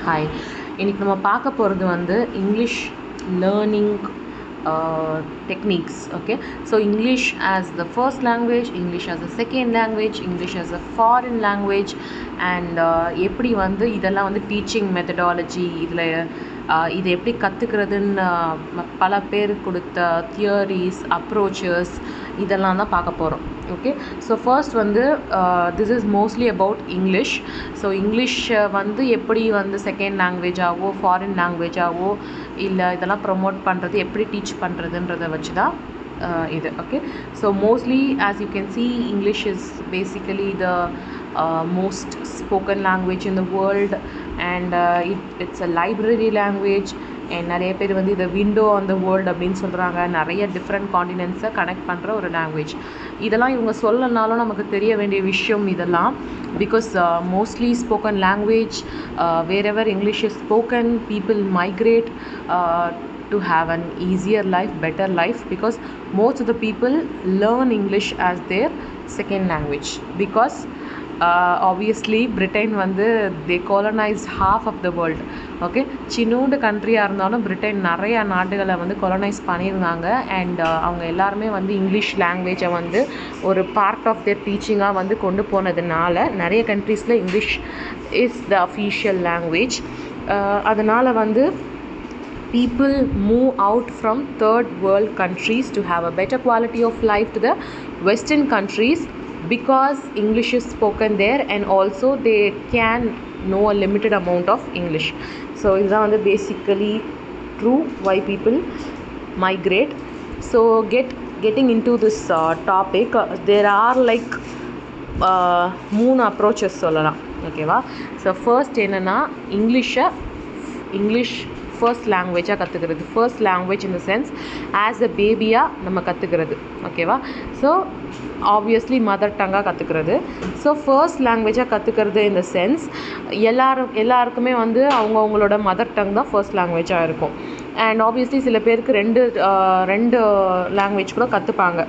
Hi, இன்றைக்கி நம்ம பார்க்க போகிறது வந்து English learning techniques. Okay, so English as the first language, English as a second language, English as a foreign language and எப்படி வந்து இதெல்லாம் வந்து டீச்சிங் மெத்தடாலஜி, இதில் இதை எப்படி கற்றுக்கிறதுன்னு பல பேர் கொடுத்த தியரிஸ், அப்ரோச்சஸ் இதெல்லாம் தான் பார்க்க போகிறோம். ஓகே, ஸோ ஃபர்ஸ்ட் வந்து this is mostly about English. So English வந்து எப்படி வந்து செகண்ட் லாங்குவேஜாகவோ ஃபாரின் லாங்குவேஜாகவோ இல்லை இதெல்லாம் ப்ரொமோட் பண்ணுறது, எப்படி டீச் பண்ணுறதுன்றதை வச்சு தான் இது. Okay, so mostly as you can see, English is basically the most spoken language in the world and it's a library language. நிறைய பேர் வந்து இதை விண்டோ ஆன் த வேர்ல்டு அப்படின்னு சொல்கிறாங்க. நிறைய டிஃப்ரெண்ட் காண்டினென்ட்ஸை கனெக்ட் பண்ணுற ஒரு லாங்குவேஜ். இதெல்லாம் இவங்க சொல்லனாலும் நமக்கு தெரிய வேண்டிய விஷயம் இதெல்லாம். Because mostly spoken language, wherever English is spoken, people migrate to have an easier life, better life, because most of the people learn English as their second language. Because obviously Britain வந்து they colonized half of the world. Okay, சின்னூண்டு கண்ட்ரியாக இருந்தாலும் Britain நிறைய நாடுகளை வந்து colonise பண்ணியிருந்தாங்க. And அவங்க எல்லாருமே வந்து இங்கிலீஷ் லாங்குவேஜை வந்து ஒரு பார்ட் ஆஃப் தேர் டீச்சிங்காக வந்து கொண்டு போனதுனால நிறைய கண்ட்ரீஸில் English is the official language. அதனால் வந்து people move out from third world countries to have a better quality of life to the western countries because English is spoken there and also they can know a limited amount of English. So இதுதான் வந்து basically true why people migrate. So getting into this topic, there are like மூணு approaches சொல்லலாம். ஓகேவா? So first என்னென்னா English first லாங்குவேஜாக கற்றுக்கிறது. First language in the sense as a பேபியாக நம்ம கற்றுக்கிறது. ஓகேவா? ஸோ ஆப்வியஸ்லி மதர் டங்காக கற்றுக்கிறது. ஸோ ஃபர்ஸ்ட் லாங்குவேஜாக கற்றுக்கிறது இன் த சென்ஸ் எல்லாருக்குமே வந்து அவங்களோட மதர் டங் தான் ஃபர்ஸ்ட் லாங்குவேஜாக இருக்கும். அண்ட் ஆப்வியஸ்லி சில பேருக்கு ரெண்டு லாங்குவேஜ் கூட கற்றுப்பாங்க.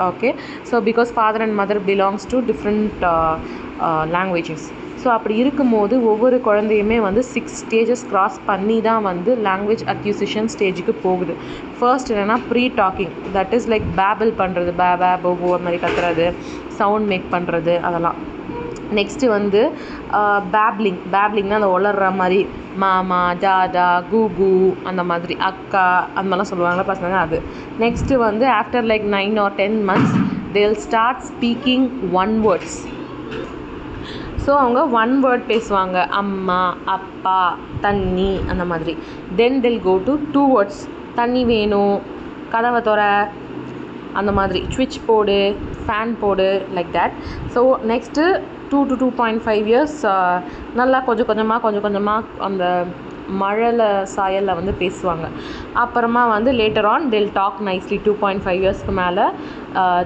Okay, so because father and mother belongs to different languages. So அப்படி இருக்கும்போது ஒவ்வொரு குழந்தையுமே வந்து 6 ஸ்டேஜஸ் க்ராஸ் பண்ணி தான் வந்து லாங்குவேஜ் அக்யூசிஷன் ஸ்டேஜுக்கு போகுது. ஃபர்ஸ்ட் என்னென்னா free talking, that is like babble பண்ணுறது, பே போபோ அந்த மாதிரி கத்துறது, சவுண்ட் மேக் பண்ணுறது, அதெல்லாம். நெக்ஸ்ட்டு வந்து பேப்லிங்னா அந்த உளர்ற மாதிரி மாமா, தாதா, கூகு அந்த மாதிரி, அக்கா அந்த மாதிரிலாம் சொல்லுவாங்களா பசங்க, அது. நெக்ஸ்ட்டு வந்து after like 9 or 10 months they'll start speaking one words. So அவங்க ஒன் வேர்ட் பேசுவாங்க, அம்மா, அப்பா, தண்ணி அந்த மாதிரி. தென் they'll go to 2 words, தண்ணி வேணும், கதவை தொற அந்த மாதிரி, ஸ்விட்ச் போடு, ஃபேன் போடு, like that. So next 2 to 2.5 years நல்லா கொஞ்சம் கொஞ்சமாக அந்த மழலை சாயலில் வந்து பேசுவாங்க. அப்புறமா வந்து later on they'll talk nicely. 2.5 yearsக்கு மேலே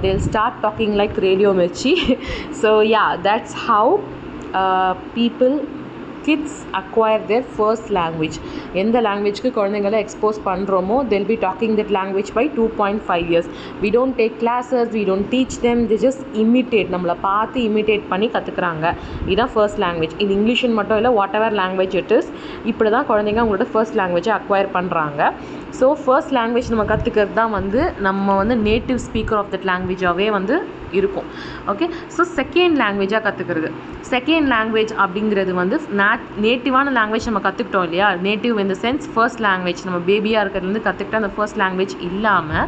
they'll start talking like radio Mirchi. So that's how kids acquire their first language. எந்த லாங்குவேஜ்க்கு குழந்தைங்களை எக்ஸ்போஸ் பண்ணுறோமோ they'll be talking that language by 2.5 years. We don't take classes, we don't teach them, they just imitate, நம்மளை பார்த்து imitate பண்ணி கற்றுக்குறாங்க. இதுதான் first language. இது இங்கிலீஷ்னு மட்டும் இல்லை, what ever language it is, இப்படி தான் குழந்தைங்க அவங்களோட ஃபர்ஸ்ட் லாங்குவேஜை அக்வயர் பண்ணுறாங்க. ஸோ ஃபர்ஸ்ட் லாங்குவேஜ் நம்ம கற்றுக்கிறது தான் வந்து நம்ம வந்து நேட்டிவ் ஸ்பீக்கர் ஆஃப் தட் லாங்குவேஜாகவே வந்து இருக்கும். ஓகே, ஸோ செகண்ட் லாங்குவேஜாக கற்றுக்கிறது. செகண்ட் லாங்குவேஜ் அப்படிங்கிறது வந்து நேட்டிவான லாங்குவேஜ் நம்ம கற்றுக்கிட்டோம் இல்லையா, native in the sense first language நம்ம பேபியாக இருக்கிறதுலேருந்து கற்றுக்கிட்ட அந்த ஃபர்ஸ்ட் லாங்குவேஜ் இல்லாமல்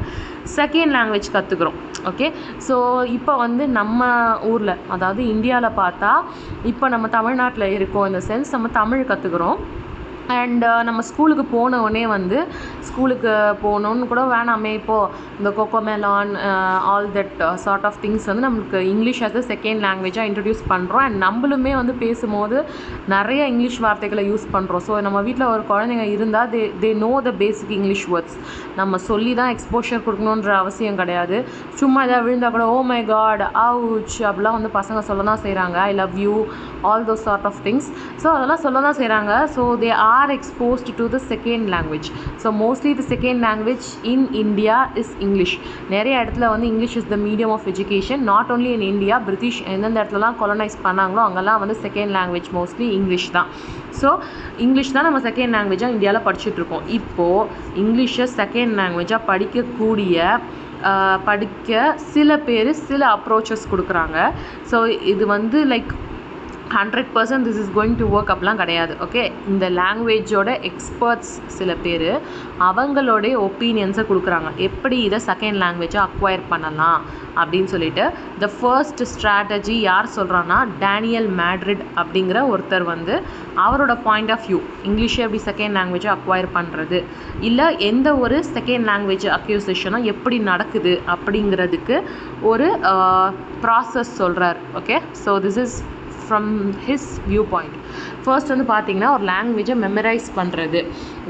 செகண்ட் லாங்குவேஜ் கற்றுக்குறோம். ஓகே, ஸோ இப்போ வந்து நம்ம ஊரில், அதாவது இந்தியாவில் பார்த்தா இப்போ நம்ம தமிழ்நாட்டில் இருக்கோம். இந்த சென்ஸ் நம்ம தமிழ் கற்றுக்குறோம். அண்ட் நம்ம ஸ்கூலுக்கு போனவுடனே வந்து ஸ்கூலுக்கு போகணுன்னு கூட வேணாமே, இப்போது இந்த Cocomelon all that sort of things வந்து நம்மளுக்கு இங்கிலீஷ் ஆஸ் அ செகண்ட் லாங்குவேஜாக இன்ட்ரடியூஸ் பண்ணுறோம். அண்ட் நம்மளுமே வந்து பேசும்போது நிறைய இங்கிலீஷ் வார்த்தைகளை யூஸ் பண்ணுறோம். ஸோ நம்ம வீட்டில் ஒரு குழந்தைங்க இருந்தால் they know the basic English words. நம்ம சொல்லி தான் எக்ஸ்போஷர் கொடுக்கணுன்ற அவசியம் கிடையாது. சும்மா எதாவது விழுந்தால் கூட ஓ மை காட், அவுச் அப்படிலாம் வந்து பசங்க சொல்ல தான் செய்கிறாங்க. I love you, all those sort of things. So அதெல்லாம் சொல்ல தான் செய்கிறாங்க. So they are exposed to the second language. So mostly the second language in India is English. நிறைய இடத்துல வந்து English is the medium of education. Not only in India, British எந்தெந்த இடத்துலலாம் colonize பண்ணாங்களோ அங்கெல்லாம் வந்து செகண்ட் லாங்குவேஜ் மோஸ்ட்லி இங்கிலீஷ் தான். So English தான் நம்ம செகண்ட் லாங்குவேஜாக இந்தியாவில் படிச்சுட்ருக்கோம். இப்போது இங்கிலீஷை செகண்ட் லாங்குவேஜாக படிக்க சில பேர் சில அப்ரோச்சஸ் கொடுக்குறாங்க. ஸோ இது வந்து like 100% this is going to work அப்படிலாம் கிடையாது. ஓகே, இந்த லாங்குவேஜோட எக்ஸ்பர்ட்ஸ் சில பேர் அவங்களோடைய ஒப்பீனியன்ஸை கொடுக்குறாங்க, எப்படி இதை செகண்ட் லாங்குவேஜை அக்வயர் பண்ணலாம் அப்படின்னு சொல்லிட்டு. த ஃபர்ஸ்ட் ஸ்ட்ராட்டஜி யார் சொல்கிறான்னா டேனியல் மேட்ரிட் அப்படிங்கிற ஒருத்தர் வந்து அவரோட பாயிண்ட் ஆஃப் வியூ, இங்கிலீஷை எப்படி செகண்ட் லாங்குவேஜை அக்வயர் பண்ணுறது, இல்லை எந்த ஒரு செகண்ட் லாங்குவேஜ் அக்யூசேஷனும் எப்படி நடக்குது அப்படிங்கிறதுக்கு ஒரு ப்ராசஸ் சொல்கிறார். Okay, so this is from his viewpoint. First வந்து பார்த்திங்கன்னா ஒரு லாங்குவேஜை மெமரைஸ் பண்ணுறது.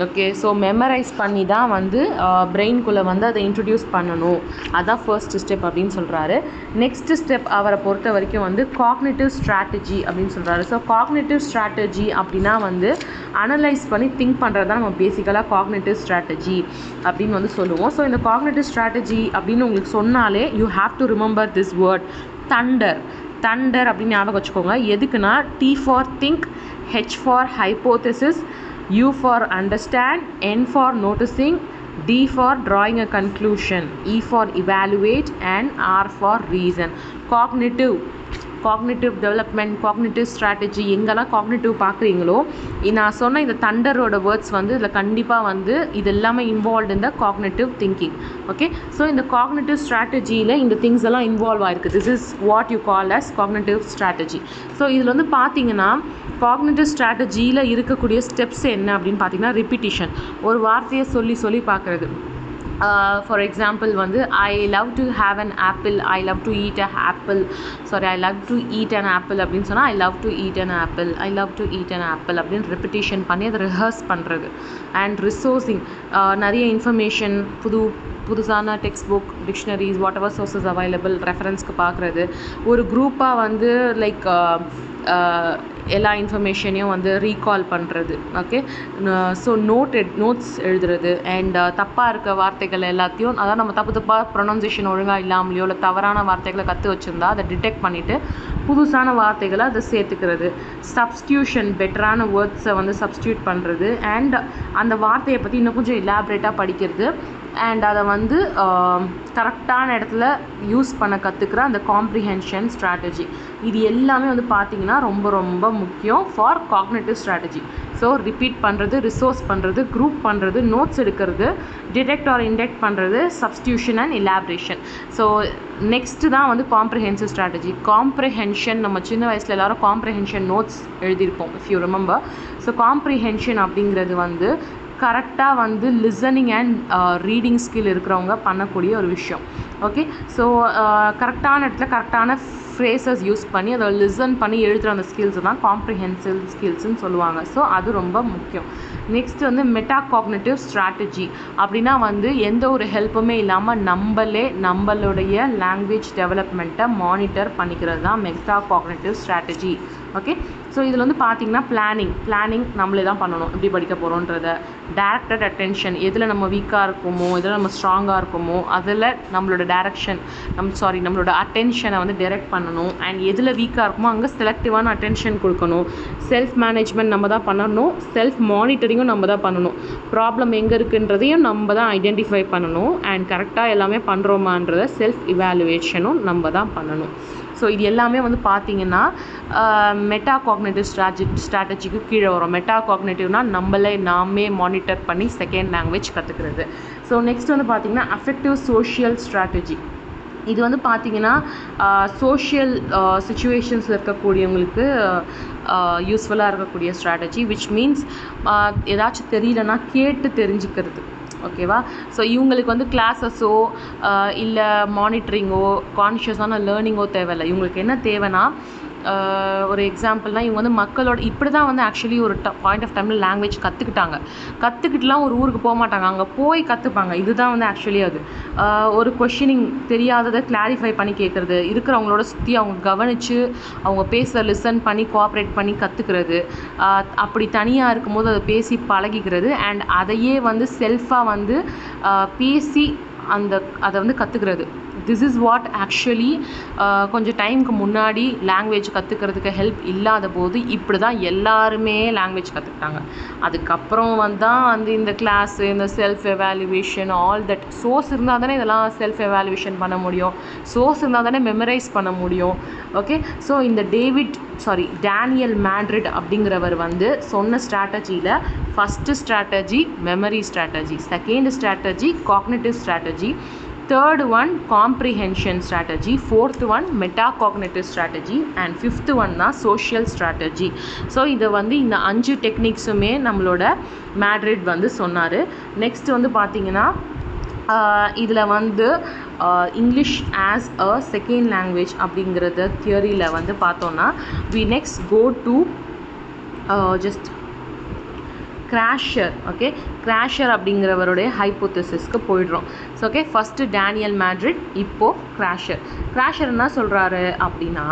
ஓகே, ஸோ மெமரைஸ் பண்ணி தான் வந்து பிரெயின்குள்ளே வந்து அதை இன்ட்ரடியூஸ் பண்ணணும், அதுதான் ஃபர்ஸ்ட் ஸ்டெப் அப்படின்னு சொல்கிறாரு. நெக்ஸ்ட் ஸ்டெப் அவரை பொறுத்த வரைக்கும் வந்து காக்னிட்டிவ் ஸ்ட்ராட்டஜி அப்படின்னு சொல்கிறாரு. ஸோ காக்னிட்டிவ் ஸ்ட்ராட்டஜி அப்படின்னா வந்து அனலைஸ் பண்ணி திங்க் பண்ணுறது தான் நம்ம பேசிக்கலாக காக்னிட்டிவ் ஸ்ட்ராட்டஜி அப்படின்னு வந்து சொல்லுவோம். ஸோ இந்த காக்னிட்டிவ் ஸ்ட்ராட்டஜி அப்படின்னு உங்களுக்கு சொன்னாலே you have to remember this word thunder அப்படின்னு ஞாபகம் வச்சுக்கோங்க. எதுக்குன்னா T for think, H for hypothesis, U for understand, N for noticing, D for drawing a conclusion, E for evaluate and R for reason. Cognitive development, cognitive strategy, எங்கெல்லாம் cognitive பார்க்குறீங்களோ நான் சொன்ன இந்த தண்டரோட words வந்து இதில் கண்டிப்பாக வந்து இது எல்லாமே இன்வால்வ் இந்த காக்னிட்டிவ் திங்கிங். ஓகே, ஸோ இந்த காக்னிட்டிவ் ஸ்ட்ராட்டஜியில் இந்த திங்ஸ் எல்லாம் இன்வால்வ் ஆகிருக்கு. This is what you call as cognitive strategy. So இதில் வந்து பார்த்தீங்கன்னா காக்னிட்டிவ் ஸ்ட்ராட்டஜியில் இருக்கக்கூடிய ஸ்டெப்ஸ் என்ன அப்படின்னு பார்த்தீங்கன்னா ரிப்பீட்டிஷன், ஒரு வார்த்தையை சொல்லி பார்க்குறது. ஃபார் எக்ஸாம்பிள் வந்து I love to have an apple, I love to eat I love to eat an apple அப்படின்னு சொன்னால் I love to eat an apple அப்படின்னு ரிப்பிட்டேஷன் பண்ணி அதை ரிஹர்ஸ் பண்ணுறது. அண்ட் ரிசோர்ஸிங், நிறைய இன்ஃபர்மேஷன், புதுசான text book, dictionaries, whatever sources available, ரெஃபரன்ஸ்க்கு பார்க்குறது. ஒரு குரூப்பாக வந்து லைக் எல்லா இன்ஃபர்மேஷனையும் வந்து ரீகால் பண்ணுறது. ஓகே, ஸோ நோட்ஸ் எழுதுறது. அண்ட் தப்பாக இருக்க வார்த்தைகள் எல்லாத்தையும், அதாவது நம்ம தப்பாக ப்ரொனவுன்சியேஷன் ஒழுங்காக இல்லாமலையோ இல்லை தவறான வார்த்தைகளை கற்று வச்சுருந்தா அதை டிடெக்ட் பண்ணிவிட்டு புதுசான வார்த்தைகளை அதை சேர்த்துக்கிறது. சப்ஸ்டியூஷன், பெட்டரான வேர்ட்ஸை வந்து சப்ஸ்டியூட் பண்ணுறது. அண்ட் அந்த வார்த்தையை பற்றி இன்னும் கொஞ்சம் எலாபரேட்டாக படிக்கிறது. அண்ட் அதை வந்து கரெக்டான இடத்துல யூஸ் பண்ண கற்றுக்கிற அந்த காம்ப்ரிஹென்ஷன் ஸ்ட்ராட்டஜி. இது எல்லாமே வந்து பார்த்திங்கன்னா ரொம்ப ரொம்ப முக்கியம் for cognitive strategy. So repeat பண்ணுறது, ரிசோர்ஸ் பண்ணுறது, குரூப் பண்ணுறது, நோட்ஸ் எடுக்கிறது, டிடெக்ட் ஆர் இன்டெக்ட் பண்ணுறது, substitution and elaboration. So next தான் வந்து காம்ப்ரிஹென்சிவ் ஸ்ட்ராட்டஜி. காம்ப்ரிஹென்ஷன், நம்ம சின்ன வயசில் எல்லோரும் காம்ப்ரிஹென்ஷன் நோட்ஸ் எழுதியிருப்போம், if you remember. So comprehension அப்படிங்கிறது வந்து கரெக்டாக வந்து லிசனிங் அண்ட் ரீடிங் ஸ்கில் இருக்கிறவங்க பண்ணக்கூடிய ஒரு விஷயம். ஓகே, ஸோ கரெக்டான இடத்துல கரெக்டான ஃப்ரேசஸ் யூஸ் பண்ணி அதை லிசன் பண்ணி எழுதுகிற அந்த ஸ்கில்ஸ் தான் காம்ப்ரிஹென்சிவ் ஸ்கில்ஸ்ன்னு சொல்லுவாங்க. ஸோ அது ரொம்ப முக்கியம். நெக்ஸ்ட் வந்து மெட்டா காக்னிட்டிவ் ஸ்ட்ராட்டஜி அப்படின்னா வந்து எந்த ஒரு ஹெல்ப்புமே இல்லாமல் நம்மளுடைய லாங்குவேஜ் டெவலப்மெண்ட்டை மானிட்டர் பண்ணிக்கிறது தான் meta cognitive strategy. Okay, so இதில் வந்து பார்த்திங்கன்னா பிளானிங் நம்மளே தான் பண்ணணும், எப்படி படிக்க போகிறோன்றத. டைரக்டட் அட்டென்ஷன், எதில் நம்ம வீக்காக இருக்குமோ, எதில் நம்ம ஸ்ட்ராங்காக இருக்குமோ அதில் நம்மளோட நம்மளோட அட்டென்ஷனை வந்து டைரக்ட் பண்ணணும். அண்ட் எதில் வீக்காக இருக்குமோ அங்கே செலக்டிவான அட்டென்ஷன் கொடுக்கணும். செல்ஃப் மேனேஜ்மெண்ட் நம்ம தான் பண்ணணும், செல்ஃப் மானிட்டரிங்கும் நம்ம தான் பண்ணணும். ப்ராப்ளம் எங்கே இருக்குன்றதையும் நம்ம தான் ஐடென்டிஃபை பண்ணணும். அண்ட் கரெக்டாக எல்லாமே பண்ணுறோமான்றத செல்ஃப் இவாலுவேஷனும் நம்ம தான் பண்ணணும். ஸோ இது எல்லாமே வந்து பார்த்திங்கன்னா மெட்டா காக்னிட்டிவ் ஸ்ட்ராட்டஜிக்கு கீழே வரும். மெட்டா காக்னிட்டிவ்னால் நாமே மானிட்டர் பண்ணி செகண்ட் லாங்குவேஜ் கற்றுக்கிறது. ஸோ நெக்ஸ்ட் வந்து பார்த்திங்கன்னா அஃபெக்டிவ் சோஷியல் ஸ்ட்ராட்டஜி. இது வந்து பார்த்திங்கன்னா சோஷியல் சிச்சுவேஷன்ஸில் இருக்கக்கூடியவங்களுக்கு யூஸ்ஃபுல்லாக இருக்கக்கூடிய ஸ்ட்ராட்டஜி. விச் மீன்ஸ் ஏதாச்சும் தெரியலன்னா கேட்டு தெரிஞ்சுக்கிறது. ஓகேவா, ஸோ இவங்களுக்கு வந்து கிளாஸஸோ இல்லை மானிட்டரிங்கோ கான்ஷியஸான லேர்னிங்கோ தேவையில்லை. இவங்களுக்கு என்ன தேவைன்னா ஒரு எக்ஸாம்பிள்னால் இவங்க வந்து மக்களோட இப்படி தான் வந்து ஆக்சுவலி ஒரு பாயிண்ட் ஆஃப் டைமில் லாங்குவேஜ் கற்றுக்கிட்டுலாம் ஒரு ஊருக்கு போக மாட்டாங்க, அங்கே போய் கற்றுப்பாங்க. இதுதான் வந்து ஆக்சுவலி அது ஒரு கொஷினிங் தெரியாததை கிளாரிஃபை பண்ணி கேட்குறது, இருக்கிறவங்களோட சுற்றி அவங்க கவனித்து அவங்க பேச லிசன் பண்ணி கோஆப்ரேட் பண்ணி கற்றுக்கிறது, அப்படி தனியாக இருக்கும்போது அதை பேசி பழகிக்கிறது, அண்ட் அதையே வந்து செல்ஃபாக வந்து பேசி அதை வந்து கற்றுக்கிறது. திஸ் இஸ் வாட் ஆக்சுவலி கொஞ்சம் டைமுக்கு முன்னாடி லாங்குவேஜ் கற்றுக்கிறதுக்கு ஹெல்ப் இல்லாத போது இப்படி தான் எல்லாருமே லாங்குவேஜ் கற்றுக்கிட்டாங்க. அதுக்கப்புறம் வந்து இந்த கிளாஸு, இந்த self evaluation, all that source இருந்தால் தானே இதெல்லாம் செல்ஃப் எவாலுவேஷன் பண்ண முடியும், சோர்ஸ் இருந்தால் தானே மெமரைஸ் பண்ண முடியும். ஓகே, ஸோ இந்த டேனியல் மேட்ரிட் அப்படிங்கிறவர் வந்து சொன்ன ஸ்ட்ராட்டஜியில் first strategy memory strategy, second strategy cognitive strategy, third one comprehension strategy, fourth one metacognitive strategy, and fifth one தான் social strategy. ஸோ இதை வந்து இந்த 5 டெக்னிக்ஸுமே நம்மளோட மேட்ரிட் வந்து சொன்னார். நெக்ஸ்ட் வந்து பார்த்திங்கன்னா இதில் வந்து English as a second language அப்படிங்கிறத தியரியில் வந்து பார்த்தோன்னா we next go to just Krashen. Okay, Krashen அப்படிங்கிறவருடைய ஹைப்போதசிஸ்க்கு போயிடுறோம். So okay, first Daniel Madrid, இப்போது கிராஷர் என்ன சொல்கிறாரு அப்படின்னா,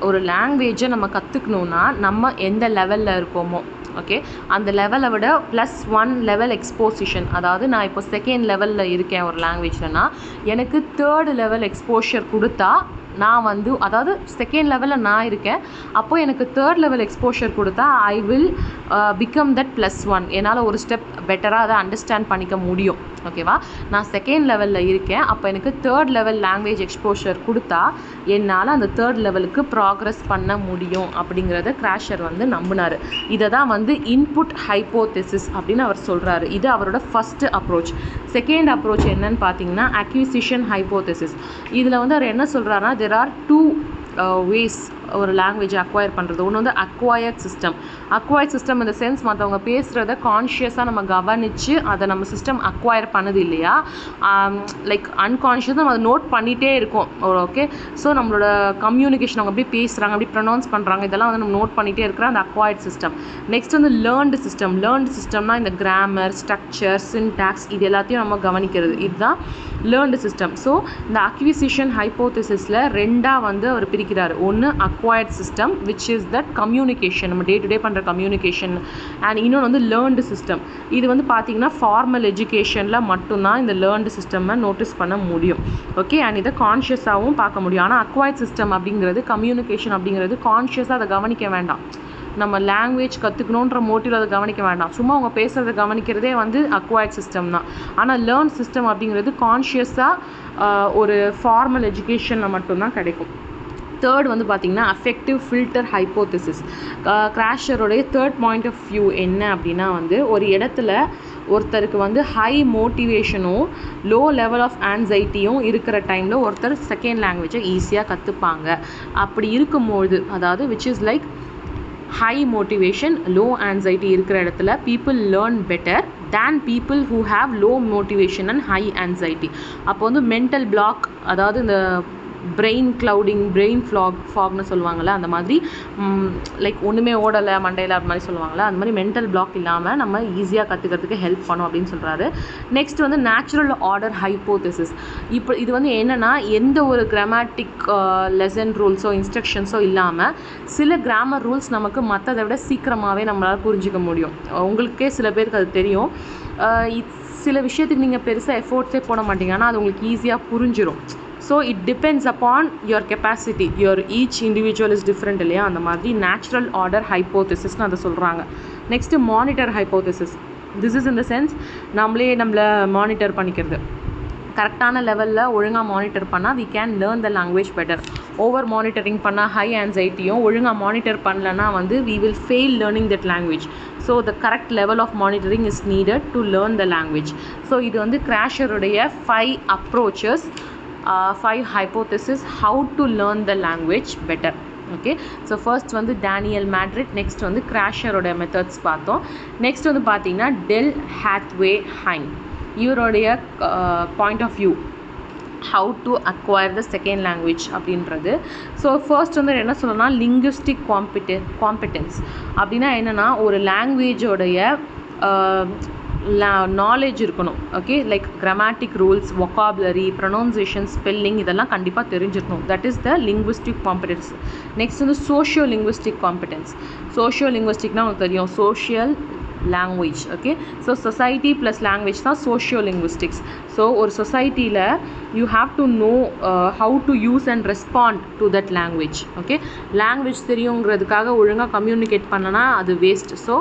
ஒரு லாங்குவேஜை நம்ம கற்றுக்கணுன்னா நம்ம எந்த லெவலில் இருக்கோமோ, ஓகே, அந்த லெவலை விட +1 லெவல் எக்ஸ்போசிஷன், அதாவது நான் இப்போ செகண்ட் லெவலில் இருக்கேன் ஒரு லாங்குவேஜ்லனா எனக்கு 3rd லெவல் எக்ஸ்போஷர் கொடுத்தா நான் வந்து, அதாவது செகண்ட் லெவலில் நான் இருக்கேன், அப்போது எனக்கு 3rd லெவல் எக்ஸ்போஷர் கொடுத்தா ஐ வில் பிகம் தட் +1, என்னால் ஒரு ஸ்டெப் பெட்டராக அதை அண்டர்ஸ்டாண்ட் பண்ணிக்க முடியும். ஓகேவா, நான் செகண்ட் லெவலில் இருக்கேன், அப்போ எனக்கு 3rd லெவல் லாங்குவேஜ் எக்ஸ்போஷர் கொடுத்தா என்னால் அந்த 3rd லெவலுக்கு ப்ராக்ரஸ் பண்ண முடியும் அப்படிங்கிறத கிராஷர் வந்து நம்பினார். இதை தான் வந்து இன்புட் ஹைப்போதெசிஸ் அப்படின்னு அவர் சொல்கிறாரு. இது அவரோட ஃபஸ்ட்டு அப்ரோச். செகண்ட் அப்ரோச் என்னன்னு பார்த்தீங்கன்னா அக்விசிஷன் ஹைப்போதெசிஸ். இதில் வந்து அவர் என்ன சொல்கிறாருன்னா, there are 2 ways ஒரு லாங்குவேஜ் அக்வயர் பண்ணுறது. ஒன்று வந்து அக்வயர்ட் சிஸ்டம் இந்த சென்ஸ் மற்றவங்க பேசுகிறத கான்ஷியஸாக நம்ம கவனித்து அதை நம்ம சிஸ்டம் அக்வயர் பண்ணுது இல்லையா, லைக் அன்கான்ஷியஸாக நம்ம அதை நோட் பண்ணிகிட்டே இருக்கோம். ஓகே, ஸோ நம்மளோட கம்யூனிகேஷன் அவங்க அப்படி பேசுகிறாங்க, அப்படி ப்ரொனவுன்ஸ் பண்ணுறாங்க, இதெல்லாம் வந்து நம்ம நோட் பண்ணிகிட்டே இருக்கிற அந்த அக்வயர்ட் சிஸ்டம். நெக்ஸ்ட் வந்து லேர்ன்டு சிஸ்டம்னா இந்த கிராமர், ஸ்ட்ரக்சர், சின்டாக்ஸ் இது எல்லாத்தையும் நம்ம கவனிக்கிறது, இதுதான் லேர்ன்டு சிஸ்டம். ஸோ இந்த அக்விசிஷன் ஹைப்போதெசிஸில் 2ஆக வந்து அவர் பிரிக்கிறார். ஒன்று acquired system which is that communication, நம்ம டே டு டே பண்ணுற கம்யூனிகேஷன், அண்ட் இன்னொன்று வந்து லேர்ன்டு சிஸ்டம். இது வந்து பார்த்திங்கன்னா ஃபார்மல் எஜுகேஷனில் மட்டும்தான் இந்த லேர்ன்டு சிஸ்டம்மை நோட்டீஸ் பண்ண முடியும். ஓகே, அண்ட் இதை கான்ஷியஸாகவும் பார்க்க முடியும். ஆனால் அக்வயர்ட் சிஸ்டம் அப்படிங்கிறது, கம்யூனிகேஷன் அப்படிங்கிறது கான்ஷியஸாக அதை கவனிக்க வேண்டாம், நம்ம லாங்குவேஜ் கற்றுக்கணுன்ற மோட்டிவ் அதை கவனிக்க வேண்டாம், சும்மா அவங்க பேசுகிறத கவனிக்கிறதே வந்து அக்வயர்ட் சிஸ்டம் தான். ஆனால் லேர்ன் சிஸ்டம் அப்படிங்கிறது கான்ஷியஸாக ஒரு ஃபார்மல் எஜுகேஷனில் மட்டும்தான் கிடைக்கும். தேர்ட் வந்து பார்த்திங்கன்னா அஃபெக்டிவ் ஃபில்டர் ஹைப்போதெசிஸ். கிராஷருடைய தேர்ட் பாயிண்ட் ஆஃப் வியூ என்ன அப்படின்னா வந்து, ஒரு இடத்துல ஒருத்தருக்கு வந்து ஹை மோட்டிவேஷனும் லோ லெவல் ஆஃப் ஆன்சைட்டியும் இருக்கிற டைமில் ஒருத்தர் செகண்ட் லாங்குவேஜை ஈஸியாக கற்றுப்பாங்க. அப்படி இருக்கும்போது, அதாவது which is like high motivation low anxiety இருக்கிற இடத்துல people learn better than people who have low motivation and high anxiety. அப்போ வந்து மென்டல் பிளாக், அதாவது இந்த பிரெயின் க்ளவுடிங், பிரெயின் ஃபாக்னு சொல்லுவாங்கள்ல, அந்த மாதிரி லைக் ஒன்றுமே ஓடலை மண்டையில் அது மாதிரி சொல்லுவாங்கள்ல, அந்த மாதிரி மென்டல் பிளாக் இல்லாமல் நம்ம ஈஸியாக கற்றுக்கிறதுக்கு ஹெல்ப் பண்ணும் அப்படின்னு சொல்கிறாரு. நெக்ஸ்ட் வந்து நேச்சுரல் ஆர்டர் ஹைப்போதெசிஸ். இப்போ இது வந்து என்னென்னா, எந்த ஒரு கிராமட்டிக் லெசன் ரூல்ஸோ இன்ஸ்ட்ரக்ஷன்ஸோ இல்லாமல் சில கிராமர் ரூல்ஸ் நமக்கு மற்றதை விட சீக்கிரமாகவே நம்மளால் புரிஞ்சிக்க முடியும். உங்களுக்கே சில பேருக்கு அது தெரியும். சில விஷயத்துக்கு நீங்கள் பெருசாக எஃபோர்ட்ஸே போட மாட்டீங்க, ஆனால் அது உங்களுக்கு ஈஸியாக புரிஞ்சிடும். So it depends upon your capacity, your each individual is different இல்லையா, அந்த மாதிரி நேச்சுரல் ஆர்டர் ஹைப்போதெசிஸ்னு அதை சொல்கிறாங்க. Next monitor hypothesis. This is in the sense நம்மளே நம்மளை மானிட்டர் பண்ணிக்கிறது. கரெக்டான லெவலில் ஒழுங்காக மானிட்டர் பண்ணால் we can learn the language better. Over monitoring பண்ணால் ஹை ஆன்சைட்டியும், ஒழுங்காக மானிட்டர் பண்ணலன்னா வந்து we will fail learning that language. So the correct level of monitoring is needed to learn the language. So இது வந்து கிராஷருடைய 5 approaches, 5 hypothesis how to learn the language better. Okay, so first வந்து Daniel Madrid, next வந்து கிராஷரோட methods பார்த்தோம். Next வந்து பார்த்தீங்கன்னா del Hathaway Hymes, இவருடைய point of view how to acquire the second language அப்படின்றது. So first வந்து என்ன சொல்லணும்னா லிங்குவிஸ்டிக் காம்பிடென்ஸ் அப்படின்னா என்னென்னா ஒரு லாங்குவேஜோடைய நாலேஜ் இருக்கணும். Okay, like grammatic rules, vocabulary, pronunciation, spelling இதெல்லாம் கண்டிப்பாக தெரிஞ்சிருக்கணும். That is the linguistic competence. Next வந்து சோஷியோ லிங்குவிஸ்டிக் காம்பிடென்ஸ். சோஷியோ லிங்குவிஸ்டிக்னால் உங்களுக்கு தெரியும், social language. Okay, so society plus language தான் sociolinguistics. so ஒரு societyல you have to know how to use and respond to that language. okay, language தெரியுங்கிறதுக்காக ஒழுங்கா communicate பண்ணனா அது waste. so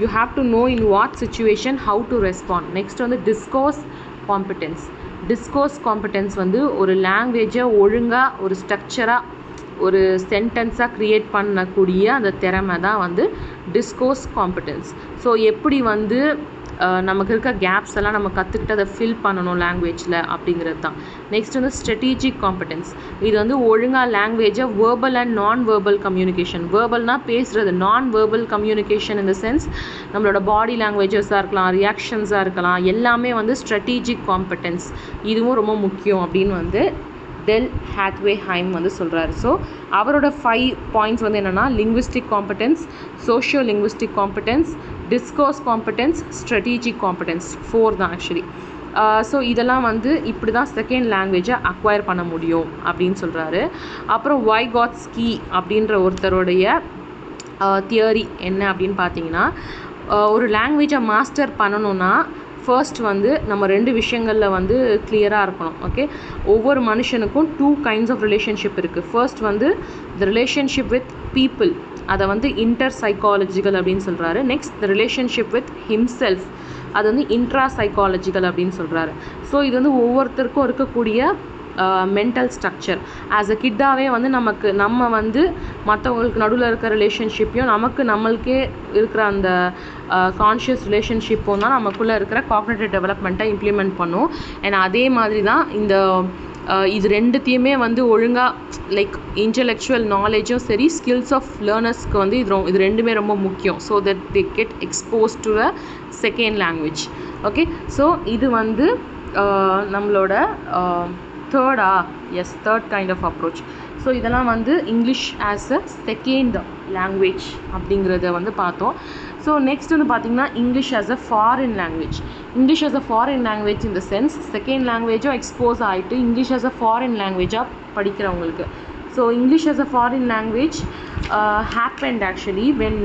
you have to know in what situation how to respond. next வந்து discourse competence. discourse competence வந்து ஒரு லாங்குவேஜை ஒழுங்கா ஒரு ஸ்ட்ரக்சராக ஒரு சென்டென்ஸாக க்ரியேட் பண்ணக்கூடிய அந்த திறமை தான் வந்து டிஸ்கோர்ஸ் காம்பிடென்ஸ். ஸோ எப்படி வந்து நமக்கு இருக்க கேப்ஸ் எல்லாம் நம்ம கற்றுக்கிட்டு அதை ஃபில் பண்ணணும் லாங்குவேஜில் அப்படிங்கிறது தான். நெக்ஸ்ட் வந்து ஸ்ட்ராட்டஜிக் காம்பிடென்ஸ். இது வந்து ஒழுங்காக லாங்குவேஜை வேர்பல் அண்ட் நான் வேர்பல் கம்யூனிகேஷன். வேர்பல்னால் பேசுகிறது, நான் வேர்பல் கம்யூனிகேஷன் இந்த சென்ஸ் நம்மளோட பாடி லாங்குவேஜஸாக இருக்கலாம், ரியாக்ஷன்ஸாக இருக்கலாம், எல்லாமே வந்து ஸ்ட்ராட்டஜிக் காம்பிடென்ஸ். இதுவும் ரொம்ப முக்கியம் அப்படின்னு வந்து டெல் ஹாத்வே ஹைம் வந்து சொல்கிறாரு. ஸோ அவரோட 5 பாயிண்ட்ஸ் வந்து என்னென்னா linguistic competence, socio linguistic competence, discourse competence, strategic competence. 4 தான் ஆக்சுவலி. ஸோ இதெல்லாம் வந்து இப்படி தான் செகண்ட் லாங்குவேஜை அக்வயர் பண்ண முடியும் அப்படின்னு சொல்கிறாரு. அப்புறம் வைகாட்ஸ்கி அப்படின்ற ஒருத்தருடைய தியரி என்ன அப்படின்னு பார்த்தீங்கன்னா, ஒரு லாங்குவேஜை மாஸ்டர் பண்ணணுன்னா ஃபர்ஸ்ட் வந்து நம்ம 2 விஷயங்களில் வந்து கிளியராக இருக்கணும். ஓகே, ஒவ்வொரு மனுஷனுக்கும் 2 kinds ஆஃப் ரிலேஷன்ஷிப் இருக்குது. ஃபர்ஸ்ட் வந்து த ரிலேஷன்ஷிப் வித் பீப்புள், அதை வந்து இன்டர் சைக்காலஜிக்கல் அப்படின்னு சொல்கிறாரு. Next the relationship with himself, அது வந்து இன்ட்ரா சைக்காலஜிக்கல் அப்படின்னு சொல்கிறாரு. ஸோ இது வந்து ஒவ்வொருத்தருக்கும் இருக்கக்கூடிய மென்டல் ஸ்ட்ரக்சர். ஆஸ் அ கிட்டாகவே வந்து நம்ம வந்து மற்றவங்களுக்கு நடுவில் இருக்கிற ரிலேஷன்ஷிப்பையும் நம்மளுக்கே இருக்கிற அந்த கான்ஷியஸ் ரிலேஷன்ஷிப்பும் தான் நமக்குள்ளே இருக்கிற காக்னிட்டிவ் டெவலப்மெண்ட்டை இம்ப்ளிமெண்ட் பண்ணும். அண்ட் அதே மாதிரி தான் இந்த இது ரெண்டுத்தையுமே வந்து ஒழுங்காக லைக் இன்டலெக்சுவல் நாலேஜும் சரி, ஸ்கில்ஸ் ஆஃப் லேர்னர்ஸ்க்கு வந்து இது ரெண்டுமே ரொம்ப முக்கியம். So that they get expose to a second language. Okay, so இது வந்து நம்மளோட third kind of approach. So இதெல்லாம் வந்து English as a second language அப்படிங்கிறத வந்து பார்த்தோம். ஸோ நெக்ஸ்ட் வந்து பார்த்திங்கன்னா English as a foreign language. English as a foreign language இந்த சென்ஸ் செகண்ட் லாங்குவேஜும் எக்ஸ்போஸ் ஆகிட்டு இங்கிலீஷ் ஆஸ் அ ஃபாரின் லாங்குவேஜாக படிக்கிறவங்களுக்கு. So English as a foreign language happened actually when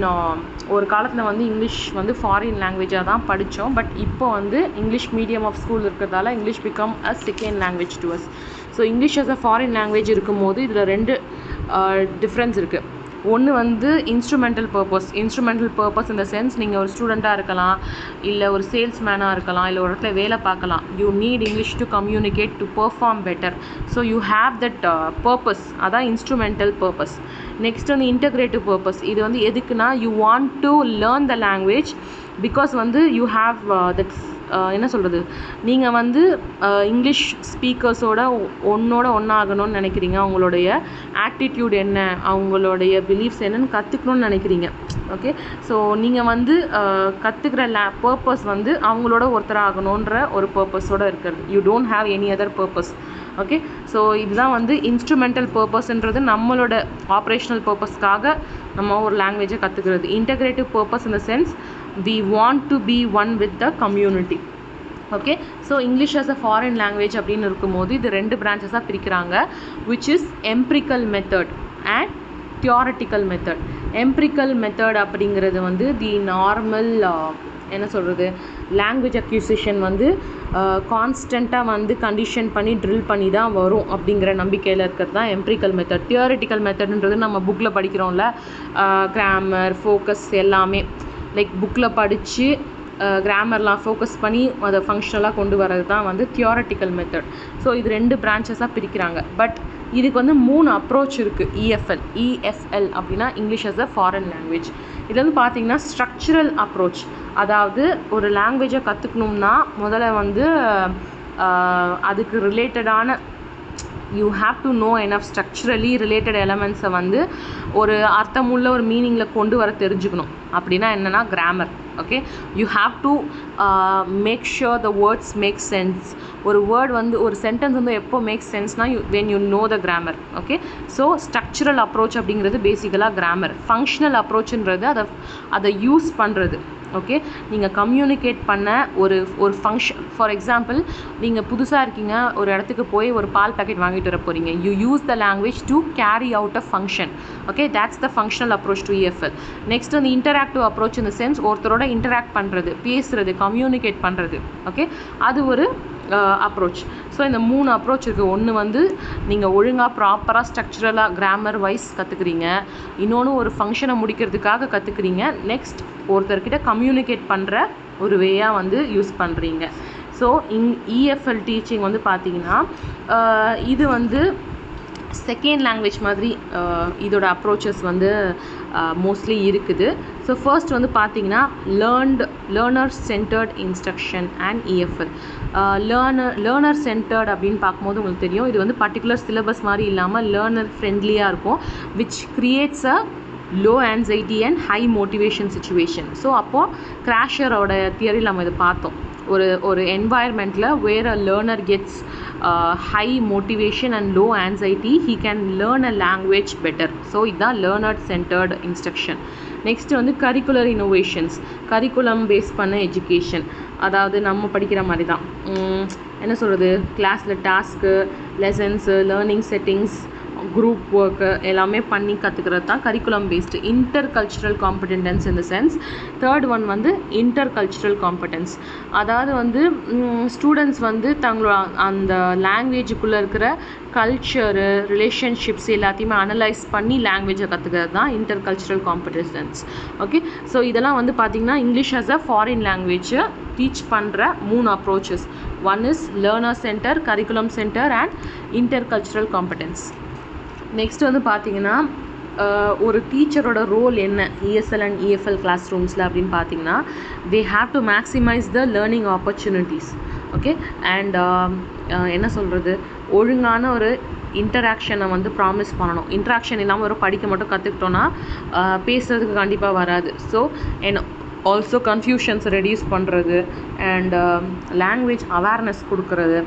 ஒரு காலத்தில் வந்து இங்கிலீஷ் வந்து ஃபாரின் லாங்குவேஜாக தான் படித்தோம். பட் இப்போ வந்து இங்கிலீஷ் மீடியம் ஆஃப் ஸ்கூல் இருக்கிறதால English become a second language to us. So English as a foreign language இருக்கும்போது இதில் 2 டிஃப்ரென்ஸ் இருக்குது. ஒன்று வந்து இன்ஸ்ட்ருமெண்டல் பர்பஸ் இந்த சென்ஸ் நீங்கள் ஒரு ஸ்டூடெண்ட்டாக இருக்கலாம், இல்லை ஒரு சேல்ஸ்மேனாக இருக்கலாம், இல்லை ஒரு இடத்துல வேலை பார்க்கலாம். You need English to communicate to perform better. So you have that purpose, அதான் இன்ஸ்ட்ருமெண்டல் பர்பஸ். நெக்ஸ்ட் வந்து இன்டகிரேட்டிவ் பர்பஸ். இது வந்து எதுக்குன்னா you want to learn the language because வந்து யூ ஹாவ் தட் என்ன சொல்கிறது, நீங்கள் வந்து இங்கிலீஷ் ஸ்பீக்கர்ஸோட ஒன்றாகணும்னு நினைக்கிறீங்க. அவங்களுடைய ஆட்டிடியூட் என்ன, அவங்களுடைய பிலீஃப்ஸ் என்னன்னு கற்றுக்கணும்னு நினைக்கிறீங்க. ஓகே, ஸோ நீங்கள் வந்து கற்றுக்கிற பர்பஸ் வந்து அவங்களோட ஒருத்தராகணுன்ற ஒரு பர்பஸோடு இருக்கிறது. You don't have any other purpose. Okay, so இதுதான் வந்து இன்ஸ்ட்ருமெண்டல் பர்பஸ்ன்றது நம்மளோட ஆப்ரேஷனல் பர்பஸ்க்காக நம்ம ஒரு லாங்குவேஜை கற்றுக்கிறது. Integrative purpose in the sense we want to be one with the community. Okay, so English as a foreign language அப்படின்னு இருக்கும்போது இது 2 பிரான்ச்சஸாக பிரிக்கிறாங்க, which is empirical method and theoretical method. Empirical method அப்படிங்கிறது வந்து தி நார்மல் என்ன சொல்கிறது, லாங்குவேஜ் அக்யூசிஷன் வந்து கான்ஸ்டண்ட்டாக வந்து கண்டிஷன் பண்ணி ட்ரில் பண்ணி தான் வரும் அப்படிங்கிற நம்பிக்கையில் இருக்கிறது தான் எம்பிரிக்கல் மெத்தட். தியோரட்டிக்கல் மெத்தட்ன்றது நம்ம புக்கில் படிக்கிறோம்ல, கிராமர், ஃபோக்கஸ் எல்லாமே லைக் புக்கில் படித்து கிராமர்லாம் ஃபோக்கஸ் பண்ணி அதை ஃபங்க்ஷனலாக கொண்டு வரது தான் வந்து தியோரட்டிக்கல் மெத்தட். ஸோ இது 2 பிரான்ச்சஸாக பிரிக்கிறாங்க. பட் இதுக்கு வந்து 3 அப்ரோச் இருக்குது. இஎஃப்எல் அப்படின்னா English as a foreign language. இது வந்து பார்த்திங்கன்னா ஸ்ட்ரக்சரல் அப்ரோச். அதாவது ஒரு லாங்குவேஜை கற்றுக்கணும்னா முதல்ல வந்து அதுக்கு ரிலேட்டடான you have to know enough structurally related எலமெண்ட்ஸை வந்து ஒரு அர்த்தமுள்ள ஒரு மீனிங்கில் கொண்டு வர தெரிஞ்சுக்கணும். அப்படின்னா என்னென்னா grammar. Okay, you have to make sure the words make sense. ஒரு வேர்ட் வந்து ஒரு சென்டென்ஸ் வந்து எப்போ மேக் சென்ஸ்னால் when you know the grammar. Okay, so structural approach அப்படிங்கிறது பேசிக்கலாக கிராமர். ஃபங்க்ஷனல் அப்ரோச்சுன்றது அதை யூஸ் பண்ணுறது. ஓகே, நீங்கள் கம்யூனிகேட் பண்ண ஒரு ஃபங்க்ஷன். ஃபார் எக்ஸாம்பிள், நீங்கள் புதுசாக இருக்கீங்க, ஒரு இடத்துக்கு போய் ஒரு பால் பேக்கெட் வாங்கிட்டு வர போகிறீங்க. You use the language to carry out a function. Okay, that's the functional approach to EFL. Next வந்து interactive approach in the sense ஒருத்தரோட இன்டராக்ட் பண்ணுறது, பேசுகிறது, கம்யூனிகேட் பண்ணுறது. ஓகே, அது ஒரு அப்ரோச். ஸோ இந்த 3 அப்ரோச் இருக்குது. ஒன்று வந்து நீங்கள் ஒழுங்காக ப்ராப்பராக ஸ்ட்ரக்சரலாக கிராமர் வைஸ் கற்றுக்குறீங்க. இன்னொன்று ஒரு ஃபங்க்ஷனை முடிக்கிறதுக்காக கற்றுக்குறீங்க. நெக்ஸ்ட் ஒருத்தர்கிட்ட கம்யூனிகேட் பண்ணுற ஒரு வேயாக வந்து யூஸ் பண்ணுறீங்க. ஸோ EFL டீச்சிங் வந்து பார்த்திங்கன்னா இது வந்து செகண்ட் லாங்குவேஜ் மாதிரி இதோட அப்ரோச்சஸ் வந்து மோஸ்ட்லி இருக்குது. ஸோ ஃபர்ஸ்ட் வந்து பார்த்திங்கன்னா learner centred instruction and EFL. Learner centred அப்படின்னு பார்க்கும்போது உங்களுக்கு தெரியும், இது வந்து பர்டிகுலர் சிலபஸ் மாதிரி இல்லாமல் லேர்னர் ஃப்ரெண்ட்லியாக இருக்கும், which creates a low anxiety and high motivation situation. So அப்போது கிராஷரோட தியரியில் நம்ம இதை பார்த்தோம். ஒரு என்வாயர்மெண்ட்டில் where a learner gets high motivation and low anxiety, he can learn a language better. So இதுதான் learner centered instruction. நெக்ஸ்ட் வந்து கரிக்குலர் இனோவேஷன்ஸ், கரிக்குலம் பேஸ் பண்ண எஜுகேஷன். அதாவது நம்ம படிக்கிற மாதிரி தான், என்ன சொல்கிறது, கிளாஸில் task, lessons, learning settings, group work எல்லாமே பண்ணி கற்றுக்கிறது தான் curriculum based. Inter cultural competence in the sense. Third one வந்து இன்டர் கல்ச்சுரல் காம்படென்ஸ். அதாவது வந்து ஸ்டூடெண்ட்ஸ் வந்து தங்களோட அந்த லாங்குவேஜுக்குள்ளே இருக்கிற கல்ச்சரு, ரிலேஷன்ஷிப்ஸ் எல்லாத்தையுமே அனலைஸ் பண்ணி லாங்குவேஜை கற்றுக்கிறது தான் inter cultural competence. Okay, so இதெல்லாம் வந்து பார்த்திங்கன்னா இங்கிலீஷ் ஆஸ் அ ஃபாரின் லாங்குவேஜை டீச் பண்ணுற 3 approaches. One is learner center, curriculum center and inter cultural competence. Next வந்து பார்த்திங்கன்னா ஒரு டீச்சரோட ரோல் என்ன ESL அண்ட் EFL கிளாஸ் ரூம்ஸில் அப்படின்னு பார்த்தீங்கன்னா, they have to maximise the learning opportunities. Okay, and என்ன சொல்கிறது, ஒழுங்கான ஒரு இன்டராக்ஷனை வந்து ப்ராமிஸ் பண்ணணும். இன்ட்ராக்ஷன் இல்லாமல் ஒரு படிக்க மட்டும் கற்றுக்கிட்டோன்னா பேசுகிறதுக்கு கண்டிப்பாக வராது. ஸோ ஆல்சோ கன்ஃபியூஷன்ஸ் ரெடியூஸ் பண்ணுறது அண்ட் லாங்குவேஜ் அவேர்னஸ் கொடுக்கறது,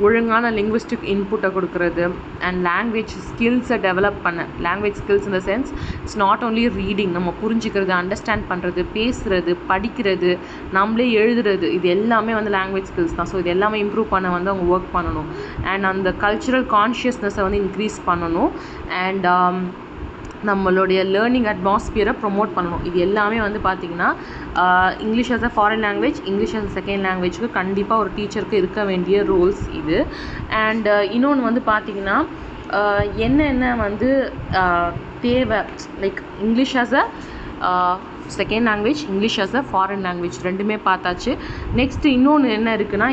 ஒழுங்கான லிங்குவிஸ்டிக் இன்புட்டை கொடுக்கறது அண்ட் லாங்குவேஜ் ஸ்கில்ஸை டெவலப் பண்ண. Language skills in the sense it's not only reading, நம்ம புரிஞ்சிக்கிறது, அண்டர்ஸ்டாண்ட் பண்ணுறது, பேசுகிறது, படிக்கிறது, நம்மளே எழுதுறது, இது எல்லாமே வந்து லாங்குவேஜ் ஸ்கில்ஸ் தான். ஸோ இது எல்லாமே இம்ப்ரூவ் பண்ண வந்து அவங்க ஒர்க் பண்ணணும். அண்ட் அந்த கல்ச்சுரல் கான்ஷியஸ்னஸை வந்து இன்க்ரீஸ் பண்ணணும். அண்ட் நம்மளுடைய லேர்னிங் அட்மாஸ்பியரை ப்ரொமோட் பண்ணணும். இது எல்லாமே வந்து பார்த்திங்கன்னா English as a foreign language, English as a second லாங்குவேஜுக்கு கண்டிப்பாக ஒரு டீச்சருக்கு இருக்க வேண்டிய ரோல்ஸ் இது. அண்ட் இன்னொன்று வந்து பார்த்திங்கன்னா என்னென்ன வந்து தேவை, like English as a second language, English as a foreign language ரெண்டுமே பார்த்தாச்சு. நெக்ஸ்ட்டு இன்னொன்று என்ன இருக்குன்னா,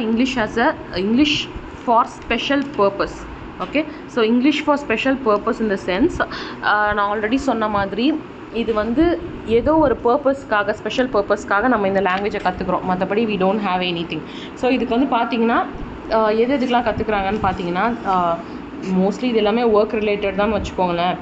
English for special purpose. Okay, so English for special purpose in the sense, நான் ஆல்ரெடி சொன்ன மாதிரி இது வந்து ஏதோ ஒரு பர்பஸ்க்காக, ஸ்பெஷல் பர்பஸ்க்காக நம்ம இந்த லாங்குவேஜை கற்றுக்குறோம், மற்றபடி we don't have anything. So இதுக்கு வந்து பார்த்திங்கன்னா எதுக்கெலாம் கற்றுக்குறாங்கன்னு பார்த்தீங்கன்னா, மோஸ்ட்லி இது எல்லாமே ஒர்க் ரிலேட்டட் தான் வச்சுக்கோங்களேன்.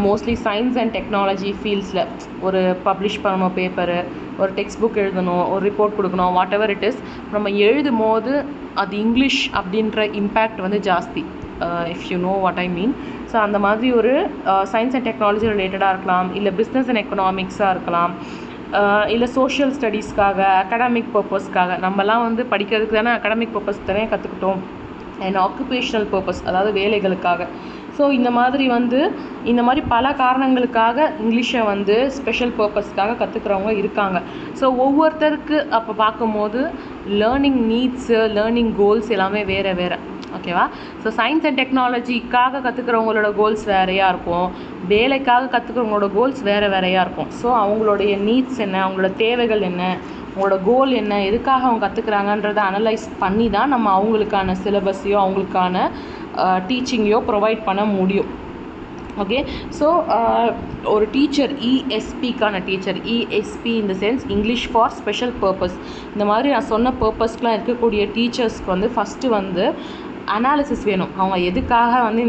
மோஸ்ட்லி சயின்ஸ் அண்ட் டெக்னாலஜி ஃபீல்ட்ஸில் ஒரு பப்ளிஷ் பண்ணணும் பேப்பரு, ஒரு டெக்ஸ்ட் புக் எழுதணும், ஒரு ரிப்போர்ட் கொடுக்கணும், வாட் எவர் இட் இஸ், நம்ம எழுதும் போது அது இங்கிலீஷ் அப்படின்ற இம்பேக்ட் வந்து ஜாஸ்தி. If you know what I mean. So அந்த மாதிரி ஒரு சயின்ஸ் அண்ட் டெக்னாலஜி ரிலேட்டடாக இருக்கலாம், இல்லை பிஸ்னஸ் அண்ட் எக்கனாமிக்ஸாக இருக்கலாம், இல்லை சோஷியல் ஸ்டடீஸ்க்காக, அகடமிக் பர்பஸ்க்காக. நம்மலாம் வந்து படிக்கிறதுக்கு தானே அகடமிக் பர்பஸ் தானே கற்றுக்கிட்டோம். அண்ட் ஆக்குபேஷ்னல் பர்பஸ், அதாவது வேலைகளுக்காக. ஸோ இந்த மாதிரி பல காரணங்களுக்காக இங்கிலீஷை வந்து ஸ்பெஷல் பர்பஸ்க்காக கற்றுக்கிறவங்க இருக்காங்க. ஸோ ஒவ்வொருத்தருக்கு அப்போ பார்க்கும்போது லேர்னிங் நீட்ஸு, லேர்னிங் கோல்ஸ் எல்லாமே வேறு வேறு. ஓகேவா? ஸோ சயின்ஸ் அண்ட் டெக்னாலஜிக்காக கற்றுக்கிறவங்களோட கோல்ஸ் வேறையாக இருக்கும், வேலைக்காக கற்றுக்கிறவங்களோட கோல்ஸ் வேறு வேறையாக இருக்கும். ஸோ அவங்களுடைய நீட்ஸ் என்ன, அவங்களோட தேவைகள் என்ன, அவங்களோட கோல் என்ன, எதுக்காக அவங்க கற்றுக்குறாங்கன்றதை அனலைஸ் பண்ணி தான் நம்ம அவங்களுக்கான சிலபஸையோ அவங்களுக்கான டீச்சிங்கையோ ப்ரொவைட் பண்ண முடியும். ஓகே, ஸோ ஒரு டீச்சர், ESPக்கான teacher, ESP in the sense English for special purpose. இந்த மாதிரி நான் சொன்ன பர்பஸ்க்கெலாம் இருக்கக்கூடிய டீச்சர்ஸ்க்கு வந்து ஃபஸ்ட்டு வந்து அனாலிசிஸ் வேணும். அவங்க எதுக்காக வந்து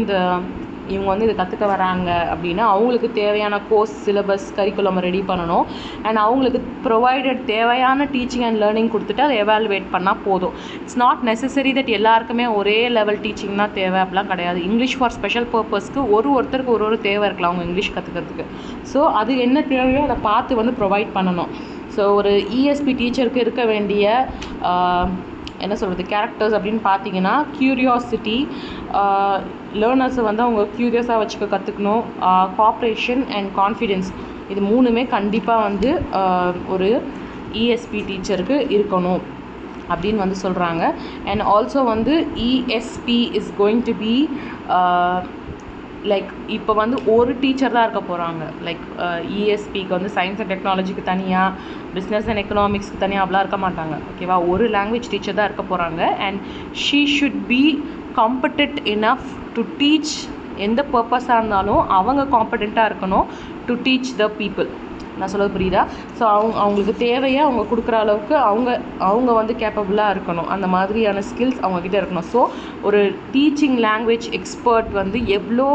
இவங்க வந்து இதை கற்றுக்க வராங்க அப்படின்னா அவங்களுக்கு தேவையான கோர்ஸ் சிலபஸ் கரிக்குலம் ரெடி பண்ணணும். அண்ட் அவங்களுக்கு ப்ரொவைடட் தேவையான டீச்சிங் அண்ட் லேர்னிங் கொடுத்துட்டு அதை எவாலுவேட் பண்ணால் போதும். இட்ஸ் நாட் நெசசரி தட் எல்லாருக்குமே ஒரே லெவல் டீச்சிங் தான் தேவை, அப்படிலாம் கிடையாது. இங்கிலீஷ் ஃபார் ஸ்பெஷல் பர்பஸ்க்கு ஒருத்தருக்கு ஒரு தேவை இருக்கலாம் அவங்க இங்கிலீஷ் கற்றுக்கிறதுக்கு. ஸோ அது என்ன தேவையோ அதை பார்த்து வந்து ப்ரொவைட் பண்ணணும். ஸோ ஒரு இஎஸ்பி டீச்சருக்கு இருக்க வேண்டிய என்ன சொல்கிறது கேரக்டர்ஸ் அப்படின்னு பார்த்தீங்கன்னா க்யூரியாசிட்டி, லேர்னர்ஸை வந்து அவங்க க்யூரியஸாக வச்சுக்க கற்றுக்கணும், கோஆப்ரேஷன் அண்ட் கான்ஃபிடென்ஸ். இது மூணுமே கண்டிப்பாக வந்து ஒரு இஎஸ்பி டீச்சருக்கு இருக்கணும் அப்படின்னு வந்து சொல்கிறாங்க. அண்ட் ஆல்சோ வந்து ESP is going to be like இப்போ வந்து ஒரு டீச்சர் தான் இருக்க போகிறாங்க. லைக் இஎஸ்பிக்கு வந்து சயின்ஸ் அண்ட் டெக்னாலஜிக்கு தனியாக, பிஸ்னஸ் அண்ட் எக்கனாமிக்ஸ்க்கு தனியாக அப்படிலாம் இருக்க மாட்டாங்க. ஓகேவா, ஒரு லாங்குவேஜ் டீச்சர் தான் இருக்க போகிறாங்க. And she should be competent enough to teach. எந்த பர்பஸாக இருந்தாலும் அவங்க காம்படெண்ட்டாக இருக்கணும் டு டீச் த பீப்புள். நான் சொல்கிறது புரியுதா? ஸோ அவங்களுக்கு தேவையை அவங்க கொடுக்குற அளவுக்கு அவங்க வந்து கேப்பபிளாக இருக்கணும். அந்த மாதிரியான ஸ்கில்ஸ் அவங்கக்கிட்ட இருக்கணும். ஸோ ஒரு டீச்சிங் லாங்குவேஜ் எக்ஸ்பர்ட் வந்து எவ்வளோ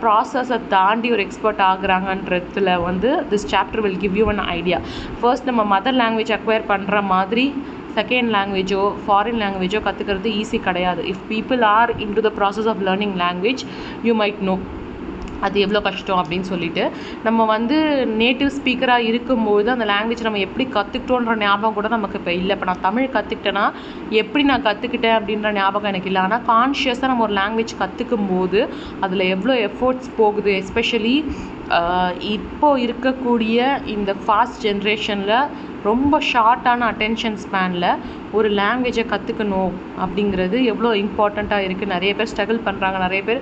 ப்ராசஸை தாண்டி ஒரு எக்ஸ்பர்ட் ஆகுறாங்கன்றதுல வந்து this chapter will give you an idea. First நம்ம மதர் லாங்குவேஜ் அக்வயர் பண்ணுற மாதிரி செகண்ட் லாங்குவேஜோ ஃபாரின் லாங்குவேஜோ கற்றுக்கிறது ஈஸி கிடையாது. If people are in to the process of learning language you might know அது எவ்வளோ கஷ்டம் அப்படின்னு சொல்லிட்டு. நம்ம வந்து நேட்டிவ் ஸ்பீக்கராக இருக்கும்போது அந்த லாங்குவேஜ் நம்ம எப்படி கற்றுக்கிட்டோன்ற ஞாபகம் கூட நமக்கு இப்போ இல்லை. இப்போ நான் தமிழ் கற்றுக்கிட்டேன்னா எப்படி நான் கற்றுக்கிட்டேன் அப்படின்ற ஞாபகம் எனக்கு இல்லை. ஆனால் கான்ஷியஸாக நம்ம ஒரு லாங்குவேஜ் கற்றுக்கும் போது அதில் எவ்வளோ எஃபோர்ட்ஸ் போகுது. எஸ்பெஷலி இப்போது இருக்கக்கூடிய இந்த ஃபாஸ்ட் ஜென்ரேஷனில் ரொம்ப ஷார்ட்டான அட்டென்ஷன் ஸ்பேனில் ஒரு லாங்குவேஜை கற்றுக்கணும் அப்படிங்கிறது எவ்வளோ இம்பார்ட்டண்ட்டாக இருக்குது. நிறைய பேர் ஸ்ட்ரகிள் பண்ணுறாங்க. நிறைய பேர்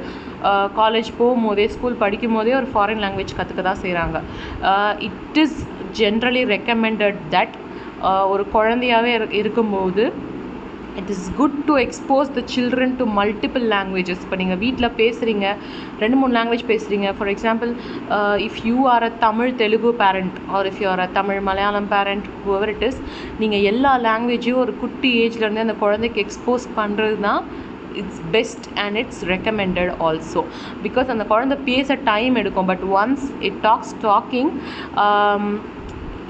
காலேஜ் போகும்போதே ஸ்கூல் படிக்கும் போதே ஒரு ஃபாரின் லாங்குவேஜ் கற்றுக்க தான் செய்கிறாங்க. It is generally recommended that ஒரு குழந்தையாகவே இருக்கும்போது it is good to expose the children to multiple languages. இப்போ நீங்கள் வீட்டில் பேசுகிறீங்க, 2-3 லாங்குவேஜ் பேசுகிறீங்க. For example if you are a Tamil Telugu parent R if you are a Tamil Malayalam parent, whoever it is, நீங்கள் எல்லா லாங்குவேஜையும் ஒரு குட்டி ஏஜ்லேருந்தே அந்த குழந்தைக்கு எக்ஸ்போஸ் பண்ணுறது தான் it's best and it's recommended also. Because அந்த குழந்தை பேச டைம் எடுக்கும். But once it talking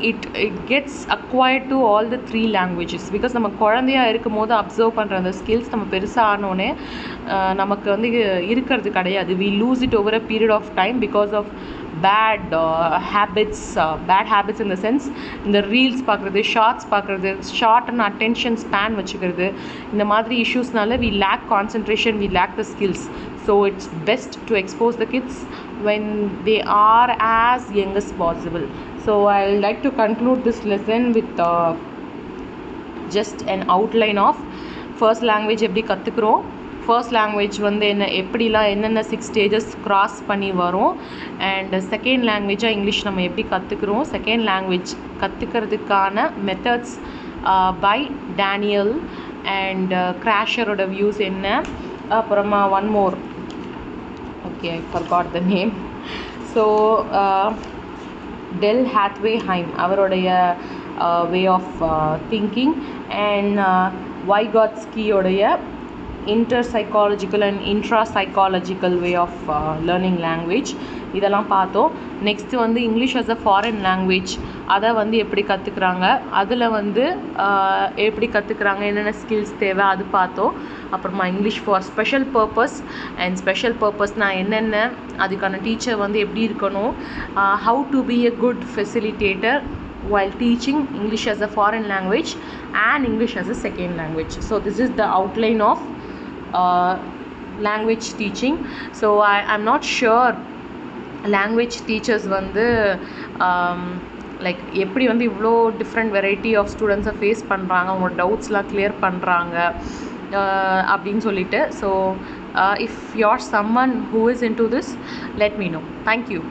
it gets acquired to all the 3 languages. பிகாஸ் நம்ம குழந்தையாக இருக்கும் போது அப்சர்வ் பண்ணுற அந்த ஸ்கில்ஸ் நம்ம பெருசாக ஆனோடனே நமக்கு வந்து இருக்கிறது கிடையாது. we lose it over a period of time because of bad habits in the sense இந்த ரீல்ஸ் பார்க்குறது, ஷார்ட்ஸ் பார்க்குறது, ஷார்ட் அண்ட் அட்டென்ஷன் ஸ்பேன் வச்சுக்கிறது, இந்த மாதிரி இஷ்யூஸ்னால we lack concentration, we lack the skills. So it's best to expose the kids when they are as young as possible. So I would like to conclude this lesson with just an outline of first language எப்படி கற்றுக்குறோம், first language வந்து என்னென்ன 6 stages cross பண்ணி வரும், and second லாங்குவேஜாக English நம்ம எப்படி கற்றுக்குறோம், second language கற்றுக்கிறதுக்கான மெத்தட்ஸ் பை டேனியல் அண்ட் கிராஷரோட வியூஸ் என்ன, அப்புறமா one more, okay I forgot the name. So Dell Hathaway Hymes அவருடைய வே ஆஃப் திங்கிங் அண்ட் வைகாட்ஸ்கியோடைய interpsychological and intrapsychological way of learning language இதெல்லாம் பார்த்தோம். நெக்ஸ்ட்டு வந்து English as a foreign language அதை வந்து எப்படி கற்றுக்குறாங்க, அதில் வந்து எப்படி கற்றுக்குறாங்க, என்னென்ன ஸ்கில்ஸ் தேவை அது பார்த்தோம். அப்புறமா English for special purpose and special பர்பஸ்னால் என்னென்ன, அதுக்கான டீச்சர் வந்து எப்படி இருக்கணும், how to be a good facilitator while teaching English as a foreign language and English as a second language. So this is the outline of language teaching. So I'm not sure language teachers வந்து like எப்படி வந்து இவ்வளோ different variety of ஸ்டூடெண்ட்ஸை face பண்ணுறாங்க, அவங்களோட டவுட்ஸ்லாம் clear பண்ணுறாங்க அப்படின்னு சொல்லிட்டு. So if you are someone who is into this, let me know. Thank you.